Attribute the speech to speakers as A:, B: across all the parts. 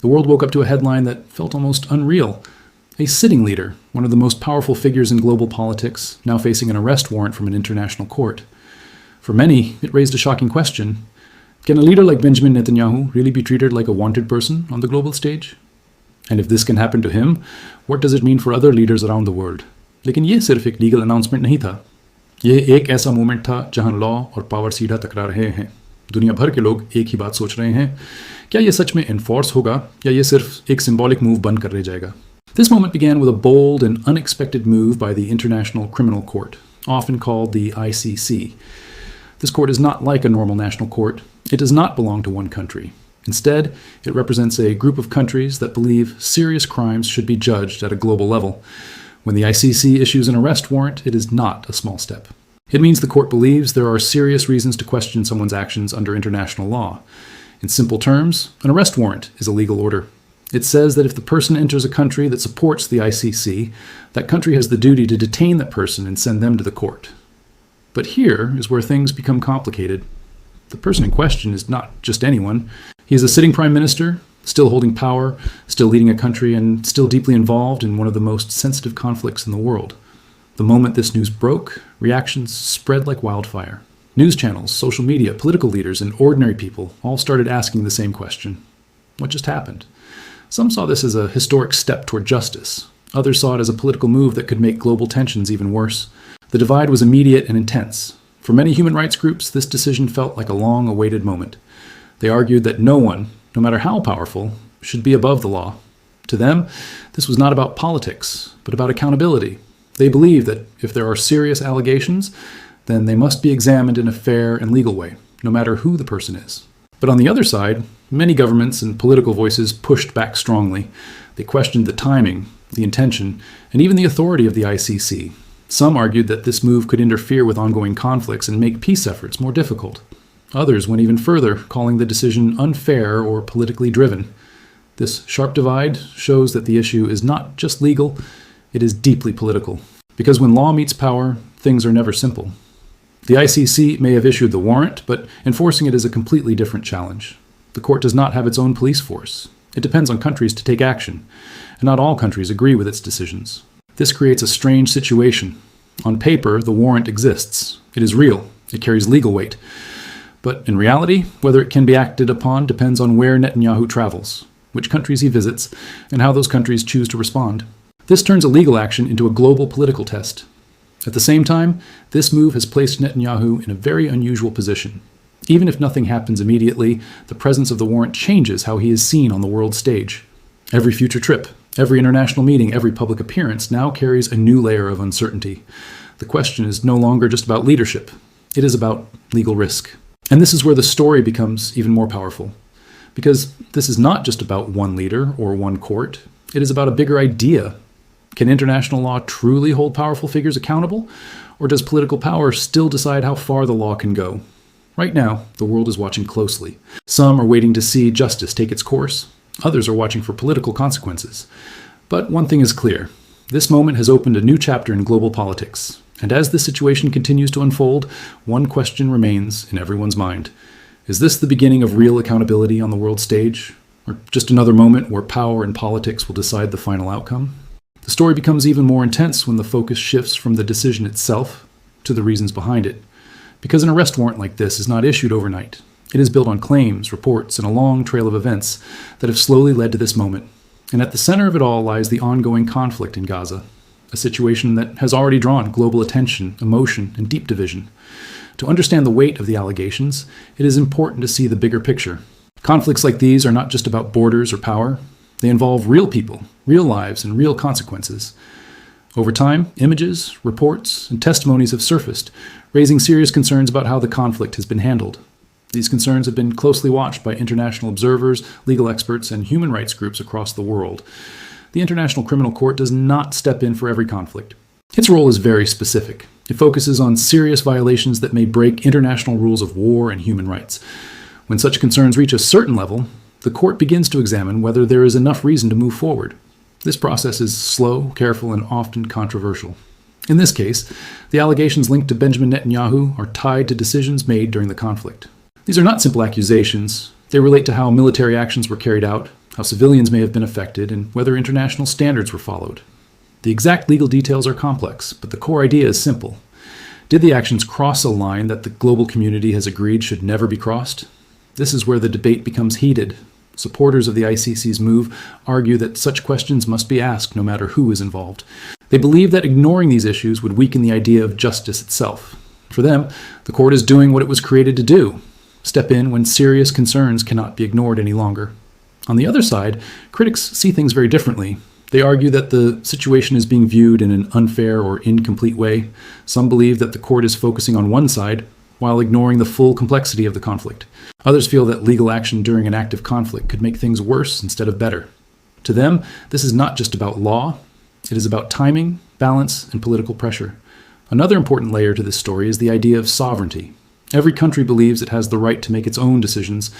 A: The world woke up to a headline that felt almost unreal. A sitting leader, one of the most powerful figures in global politics, now facing an arrest warrant from an international court. For many, it raised a shocking question. Can a leader like Benjamin Netanyahu really be treated like a wanted person on the global stage? And if this can happen to him, what does it mean for other leaders around the world? लेकिन ये सिर्फ एक legal announcement नहीं था. ये एक ऐसा moment था जहां लॉ और पावर सीधा टकरा रहे हैं. दुनिया भर के लोग एक ही बात सोच रहे हैं. क्या ये सच में एनफोर्स होगा या ये सिर्फ एक symbolic मूव बन कर रह जाएगा? This moment began with a bold and unexpected move by the International Criminal Court, often called the ICC. This court is not like a normal national court. It does not belong to one country. Instead, it represents a group of countries that believe serious crimes should be judged at a global level. When the ICC issues an arrest warrant, it is not a small step. It means the court believes there are serious reasons to question someone's actions under international law. In simple terms, an arrest warrant is a legal order. It says that if the person enters a country that supports the ICC, that country has the duty to detain that person and send them to the court. But here is where things become complicated. The person in question is not just anyone. He is a sitting prime minister, still holding power, still leading a country, and still deeply involved in one of the most sensitive conflicts in the world. The moment this news broke, reactions spread like wildfire. News channels, social media, political leaders, and ordinary people all started asking the same question. What just happened? Some saw this as a historic step toward justice. Others saw it as a political move that could make global tensions even worse. The divide was immediate and intense. For many human rights groups, this decision felt like a long-awaited moment. They argued that no one, no matter how powerful, should be above the law. To them, this was not about politics, but about accountability. They believed that if there are serious allegations, then they must be examined in a fair and legal way, no matter who the person is. But on the other side, many governments and political voices pushed back strongly. They questioned the timing, the intention, and even the authority of the ICC. Some argued that this move could interfere with ongoing conflicts and make peace efforts more difficult. Others went even further, calling the decision unfair or politically driven. This sharp divide shows that the issue is not just legal, it is deeply political. Because when law meets power, things are never simple. The ICC may have issued the warrant, but enforcing it is a completely different challenge. The court does not have its own police force. It depends on countries to take action, and not all countries agree with its decisions. This creates a strange situation. On paper, the warrant exists. It is real. It carries legal weight. But in reality, whether it can be acted upon depends on where Netanyahu travels, which countries he visits, and how those countries choose to respond. This turns a legal action into a global political test. At the same time, this move has placed Netanyahu in a very unusual position. Even if nothing happens immediately, the presence of the warrant changes how he is seen on the world stage. Every future trip, every international meeting, every public appearance now carries a new layer of uncertainty. The question is no longer just about leadership. It is about legal risk. And this is where the story becomes even more powerful. Because this is not just about one leader or one court. It is about a bigger idea. Can international law truly hold powerful figures accountable? Or does political power still decide how far the law can go? Right now, the world is watching closely. Some are waiting to see justice take its course. Others are watching for political consequences. But one thing is clear. This moment has opened a new chapter in global politics. And as this situation continues to unfold, one question remains in everyone's mind. Is this the beginning of real accountability on the world stage? Or just another moment where power and politics will decide the final outcome? The story becomes even more intense when the focus shifts from the decision itself to the reasons behind it. Because an arrest warrant like this is not issued overnight. It is built on claims, reports, and a long trail of events that have slowly led to this moment. And at the center of it all lies the ongoing conflict in Gaza, a situation that has already drawn global attention, emotion, and deep division. To understand the weight of the allegations, it is important to see the bigger picture. Conflicts like these are not just about borders or power. They involve real people, real lives, and real consequences. Over time, images, reports, and testimonies have surfaced, raising serious concerns about how the conflict has been handled. These concerns have been closely watched by international observers, legal experts, and human rights groups across the world. The International Criminal Court does not step in for every conflict. Its role is very specific. It focuses on serious violations that may break international rules of war and human rights. When such concerns reach a certain level, the court begins to examine whether there is enough reason to move forward. This process is slow, careful, and often controversial. In this case, the allegations linked to Benjamin Netanyahu are tied to decisions made during the conflict. These are not simple accusations. They relate to how military actions were carried out, how civilians may have been affected, and whether international standards were followed. The exact legal details are complex, but the core idea is simple. Did the actions cross a line that the global community has agreed should never be crossed? This is where the debate becomes heated. Supporters of the ICC's move argue that such questions must be asked no matter who is involved. They believe that ignoring these issues would weaken the idea of justice itself. For them, the court is doing what it was created to do: step in when serious concerns cannot be ignored any longer. On the other side, critics see things very differently. They argue that the situation is being viewed in an unfair or incomplete way. Some believe that the court is focusing on one side while ignoring the full complexity of the conflict. Others feel that legal action during an active conflict could make things worse instead of better. To them, this is not just about law. It is about timing, balance, and political pressure. Another important layer to this story is the idea of sovereignty. Every country believes it has the right to make its own decisions,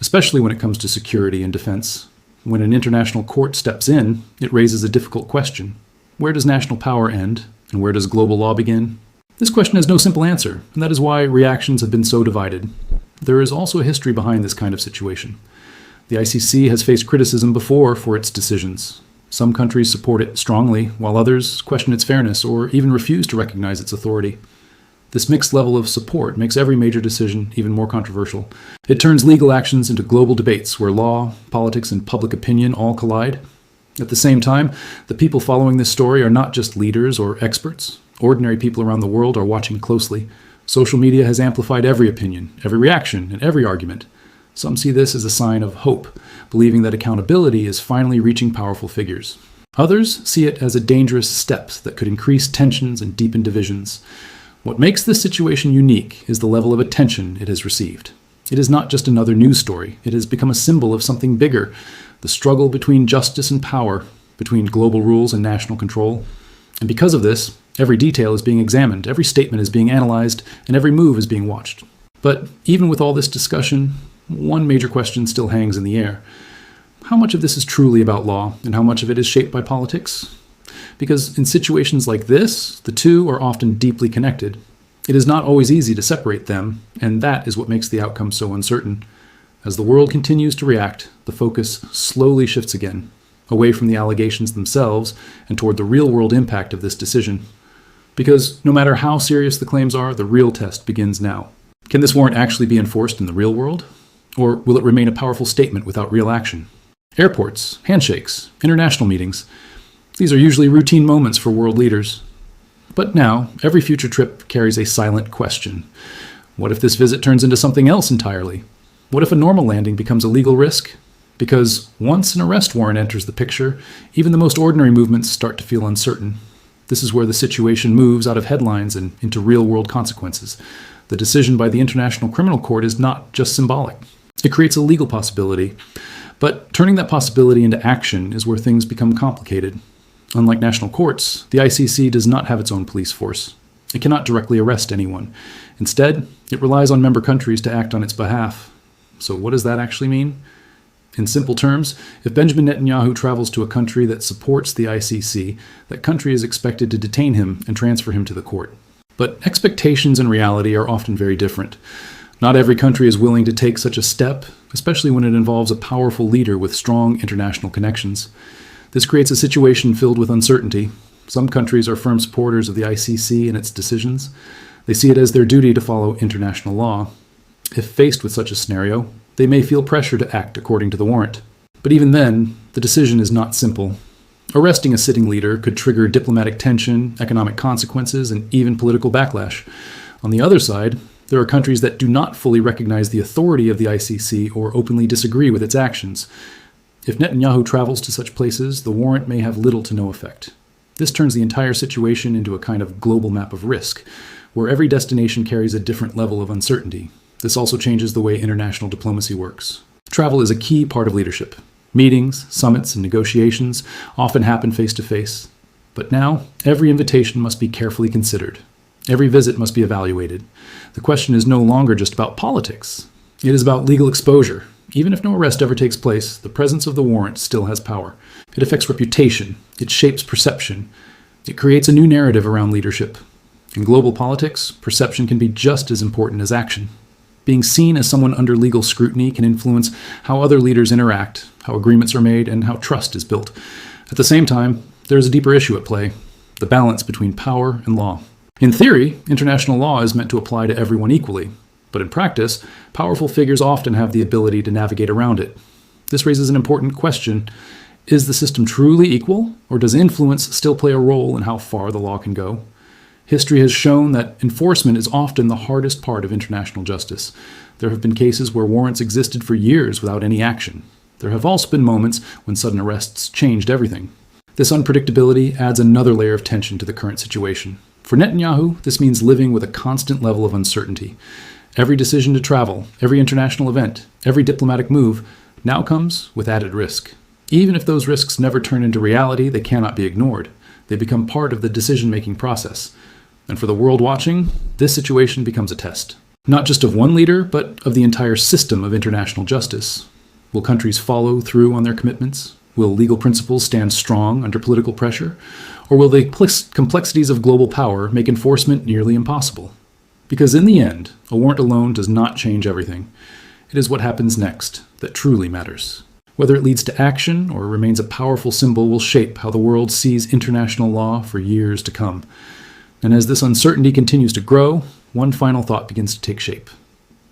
A: especially when it comes to security and defense. When an international court steps in, it raises a difficult question. Where does national power end, and where does global law begin? This question has no simple answer, and that is why reactions have been so divided. There is also a history behind this kind of situation. The ICC has faced criticism before for its decisions. Some countries support it strongly, while others question its fairness or even refuse to recognize its authority. This mixed level of support makes every major decision even more controversial. It turns legal actions into global debates where law, politics, and public opinion all collide. At the same time, the people following this story are not just leaders or experts. Ordinary people around the world are watching closely. Social media has amplified every opinion, every reaction, and every argument. Some see this as a sign of hope, believing that accountability is finally reaching powerful figures. Others see it as a dangerous step that could increase tensions and deepen divisions. What makes this situation unique is the level of attention it has received. It is not just another news story. It has become a symbol of something bigger: the struggle between justice and power, between global rules and national control. And because of this, every detail is being examined, every statement is being analyzed, and every move is being watched. But even with all this discussion, one major question still hangs in the air. How much of this is truly about law, and how much of it is shaped by politics? Because in situations like this, the two are often deeply connected. It is not always easy to separate them, and that is what makes the outcome so uncertain. As the world continues to react, the focus slowly shifts again, away from the allegations themselves and toward the real-world impact of this decision. Because no matter how serious the claims are, the real test begins now. Can this warrant actually be enforced in the real world? Or will it remain a powerful statement without real action? Airports, handshakes, international meetings. These are usually routine moments for world leaders. But now, every future trip carries a silent question. What if this visit turns into something else entirely? What if a normal landing becomes a legal risk? Because once an arrest warrant enters the picture, even the most ordinary movements start to feel uncertain. This is where the situation moves out of headlines and into real-world consequences. The decision by the International Criminal Court is not just symbolic. It creates a legal possibility. But turning that possibility into action is where things become complicated. Unlike national courts, the ICC does not have its own police force. It cannot directly arrest anyone. Instead, it relies on member countries to act on its behalf. So what does that actually mean? In simple terms, if Benjamin Netanyahu travels to a country that supports the ICC, that country is expected to detain him and transfer him to the court. But expectations and reality are often very different. Not every country is willing to take such a step, especially when it involves a powerful leader with strong international connections. This creates a situation filled with uncertainty. Some countries are firm supporters of the ICC and its decisions. They see it as their duty to follow international law. If faced with such a scenario, they may feel pressure to act according to the warrant. But even then, the decision is not simple. Arresting a sitting leader could trigger diplomatic tension, economic consequences, and even political backlash. On the other side, there are countries that do not fully recognize the authority of the ICC or openly disagree with its actions. If Netanyahu travels to such places, the warrant may have little to no effect. This turns the entire situation into a kind of global map of risk, where every destination carries a different level of uncertainty. This also changes the way international diplomacy works. Travel is a key part of leadership. Meetings, summits, and negotiations often happen face-to-face. But now, every invitation must be carefully considered. Every visit must be evaluated. The question is no longer just about politics. It is about legal exposure. Even if no arrest ever takes place, the presence of the warrant still has power. It affects reputation. It shapes perception. It creates a new narrative around leadership. In global politics, perception can be just as important as action. Being seen as someone under legal scrutiny can influence how other leaders interact, how agreements are made, and how trust is built. At the same time, there is a deeper issue at play: the balance between power and law. In theory, international law is meant to apply to everyone equally, but in practice, powerful figures often have the ability to navigate around it. This raises an important question: is the system truly equal, or does influence still play a role in how far the law can go? History has shown that enforcement is often the hardest part of international justice. There have been cases where warrants existed for years without any action. There have also been moments when sudden arrests changed everything. This unpredictability adds another layer of tension to the current situation. For Netanyahu, this means living with a constant level of uncertainty. Every decision to travel, every international event, every diplomatic move now comes with added risk. Even if those risks never turn into reality, they cannot be ignored. They become part of the decision-making process. And for the world watching, this situation becomes a test. Not just of one leader, but of the entire system of international justice. Will countries follow through on their commitments? Will legal principles stand strong under political pressure? Or will the complexities of global power make enforcement nearly impossible? Because in the end, a warrant alone does not change everything. It is what happens next that truly matters. Whether it leads to action or remains a powerful symbol will shape how the world sees international law for years to come. And as this uncertainty continues to grow, one final thought begins to take shape.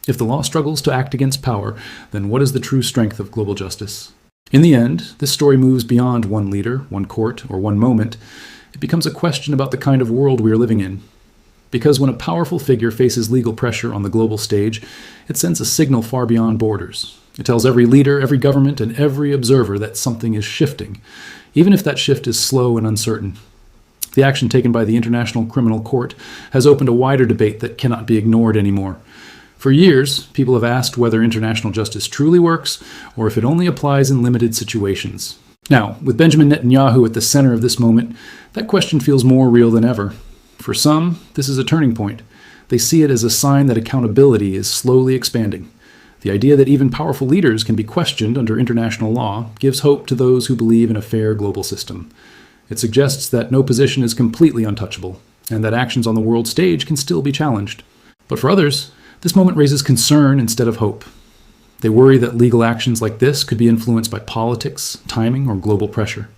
A: If the law struggles to act against power, then what is the true strength of global justice? In the end, this story moves beyond one leader, one court, or one moment. It becomes a question about the kind of world we are living in. Because when a powerful figure faces legal pressure on the global stage, it sends a signal far beyond borders. It tells every leader, every government, and every observer that something is shifting, even if that shift is slow and uncertain. The action taken by the International Criminal Court has opened a wider debate that cannot be ignored anymore. For years, people have asked whether international justice truly works, or if it only applies in limited situations. Now, with Benjamin Netanyahu at the center of this moment, that question feels more real than ever. For some, this is a turning point. They see it as a sign that accountability is slowly expanding. The idea that even powerful leaders can be questioned under international law gives hope to those who believe in a fair global system. It suggests that no position is completely untouchable, and that actions on the world stage can still be challenged. But for others, this moment raises concern instead of hope. They worry that legal actions like this could be influenced by politics, timing, or global pressure.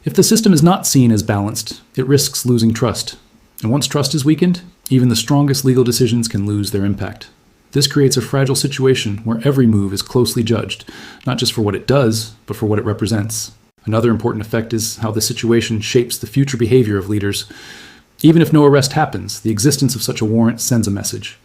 A: If the system is not seen as balanced, it risks losing trust. And once trust is weakened, even the strongest legal decisions can lose their impact. This creates a fragile situation where every move is closely judged, not just for what it does, but for what it represents. Another important effect is how the situation shapes the future behavior of leaders. Even if no arrest happens, the existence of such a warrant sends a message.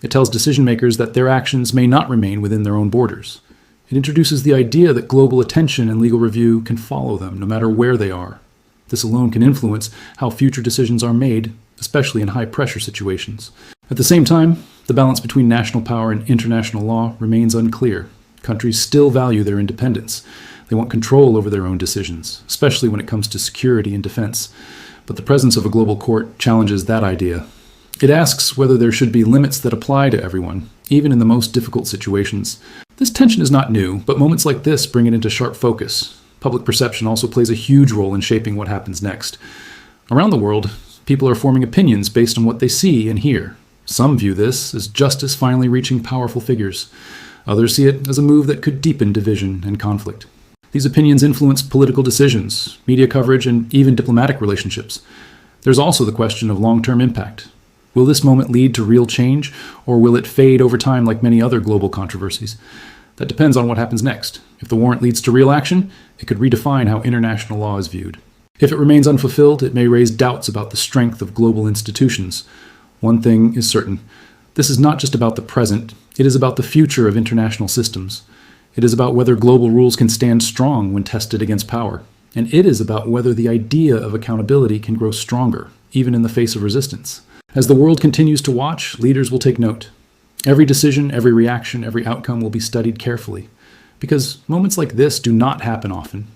A: It tells decision makers that their actions may not remain within their own borders. It introduces the idea that global attention and legal review can follow them no matter where they are. This alone can influence how future decisions are made, especially in high-pressure situations. At the same time, the balance between national power and international law remains unclear. Countries still value their independence. They want control over their own decisions, especially when it comes to security and defense. But the presence of a global court challenges that idea. It asks whether there should be limits that apply to everyone, even in the most difficult situations. This tension is not new, but moments like this bring it into sharp focus. Public perception also plays a huge role in shaping what happens next. Around the world, people are forming opinions based on what they see and hear. Some view this as justice finally reaching powerful figures. Others see it as a move that could deepen division and conflict. These opinions influence political decisions, media coverage, and even diplomatic relationships. There's also the question of long-term impact. Will this moment lead to real change, or will it fade over time like many other global controversies? That depends on what happens next. If the warrant leads to real action, it could redefine how international law is viewed. If it remains unfulfilled, it may raise doubts about the strength of global institutions. One thing is certain. This is not just about the present, it is about the future of international systems. It is about whether global rules can stand strong when tested against power. And it is about whether the idea of accountability can grow stronger, even in the face of resistance. As the world continues to watch, leaders will take note. Every decision, every reaction, every outcome will be studied carefully. Because moments like this do not happen often.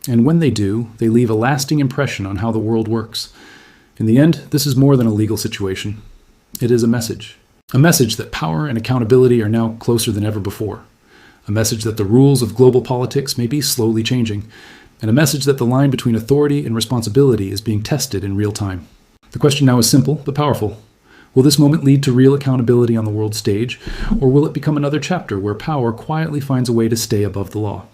A: And when they do, they leave a lasting impression on how the world works. In the end, this is more than a legal situation. It is a message. A message that power and accountability are now closer than ever before. A message that the rules of global politics may be slowly changing. And a message that the line between authority and responsibility is being tested in real time. The question now is simple but powerful. Will this moment lead to real accountability on the world stage, or will it become another chapter where power quietly finds a way to stay above the law?